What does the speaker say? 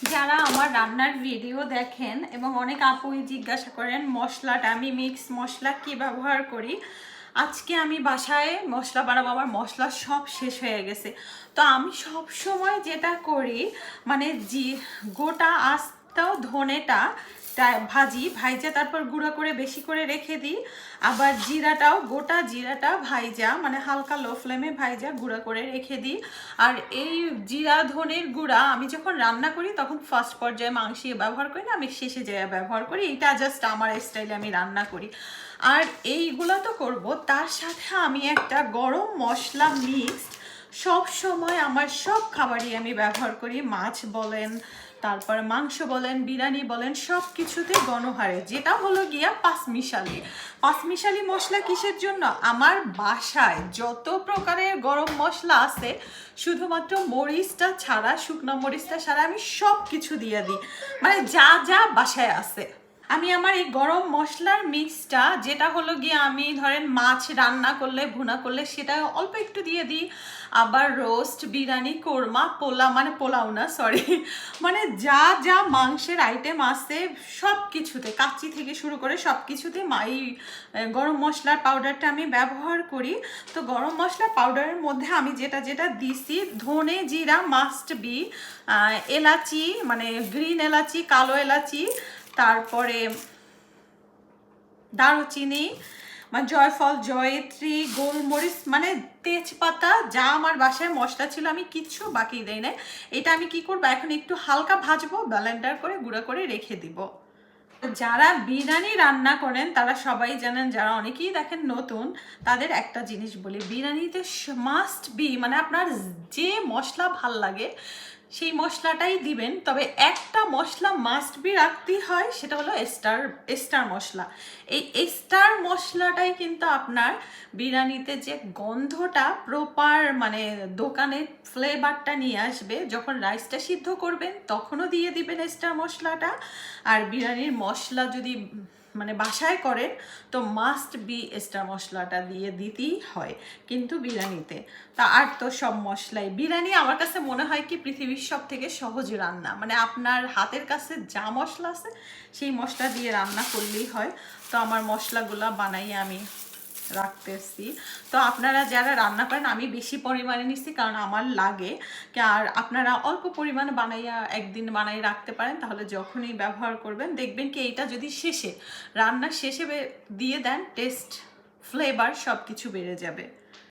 যারা আমার রান্নার ভিডিও দেখেন এবং অনেক আপুই জিজ্ঞাসা করেন মশলাটা আমি মিক্স মশলা কি ব্যবহার করি, আজকে আমি বাসায় মশলা বানাবো, আমার মশলা সব শেষ হয়ে গেছে। তো আমি সব সময় যেটা করি মানে গোটা আস্ত ধনেটা ভাজি ভাইজা তারপর গুঁড়া করে বেশি করে রেখে দিই। আবার জিরাটাও গোটা জিরাটা ভাইজা মানে হালকা লো ফ্লেমে ভাইজা গুঁড়া করে রেখে দিই। আর এই জিরা ধনের গুঁড়া আমি যখন রান্না করি তখন ফার্স্ট পর্যায়ে মাংসে ব্যবহার করি না, আমি শেষে যায় ব্যবহার করি। এটা জাস্ট আমার স্টাইলে আমি রান্না করি। আর এইগুলো তো করব, তার সাথে আমি একটা গরম মশলা মিক্সড সব সময় আমার সব খাবারই আমি ব্যবহার করি। মাছ বলেন, তারপরে মাংস বলেন, বিরিয়ানি বলেন, সব কিছুতে গণহারে, যেটা হলো গিয়া পাঁচমিশালি। পাঁচমিশালি মশলা কিসের জন্য? আমার বাসায় যত প্রকারের গরম মশলা আছে শুধুমাত্র মরিচটা ছাড়া, শুকনো মরিচটা ছাড়া আমি সব কিছু দিয়ে দিই, মানে যা যা বাসায় আছে। আমি আমার এই গরম মশলার মিক্সটা যেটা হলো গিয়ে আমি ধরেন মাছ রান্না করলে ভুনা করলে সেটা অল্প একটু দিয়ে দিই। আবার রোস্ট, বিরিয়ানি, কোরমা, মানে পোলাও না সরি, মানে যা যা মাংসের আইটেম আছে সব কিছুতে, কাচ্চি থেকে শুরু করে সব কিছুতে এই গরম মশলার পাউডারটা আমি ব্যবহার করি। তো গরম মশলা পাউডারের মধ্যে আমি যেটা যেটা দিছি, ধনে জিরা মাস্ট বি, এলাচি মানে গ্রিন এলাচি, কালো এলাচি, তারপরে দারুচিনি, মানে জয়ফল, জয়ত্রী, গোলমরিচ, মানে তেজপাতা, যা আমার বাসায় মশলা ছিল আমি কিচ্ছু বাকি দেই না। এটা আমি কি করবো, এখন একটু হালকা ভাজবো, ব্লেন্ডার করে গুঁড়া করে রেখে দিব। যারা বিরিয়ানি রান্না করেন তারা সবাই জানেন, যারা অনেকেই দেখেন নতুন তাদের একটা জিনিস বলি, বিরিয়ানিতে মাস্ট বি মানে আপনার যে মশলা ভাল লাগে সেই মশলাটাই দিবেন। তবে একটা মশলা মাস্ট বি রাখতেই হয়, সেটা হলো স্টার মশলা। এই স্টার মশলাটাই কিন্তু আপনার বিরিয়ানিতে যে গন্ধটা প্রপার মানে দোকানের ফ্লেভারটা নিয়ে আসবে। যখন রাইসটা সিদ্ধ করবেন তখনও দিয়ে দিবেন স্টার মশলাটা। আর বিরিয়ানির মশলা যদি মানে বাসায় করেন তো মাস্ট বি স্টার মশলাটা দিয়ে দিতেই হয় কিন্তু বিরিয়ানিতে। তা আর তো সব মশলাই, বিরিয়ানি আমার কাছে মনে হয় কি পৃথিবীর সব থেকে সহজ রান্না, মানে আপনার হাতের কাছে যা মশলা আছে সেই মশলা দিয়ে রান্না করলেই হয়। তো আমার মশলাগুলা বানাই আমি রাখতেছি। তো আপনারা যারা রান্না করেন, আমি বেশি পরিমাণে নিচ্ছি কারণ আমার লাগে, আর আপনারা অল্প পরিমাণে বানাইয়া একদিন বানাই রাখতে পারেন, তাহলে যখনই ব্যবহার করবেন দেখবেন কি এইটা যদি শেষে রান্নার শেষে দিয়ে দেন টেস্ট ফ্লেভার সব কিছু বেড়ে যাবে।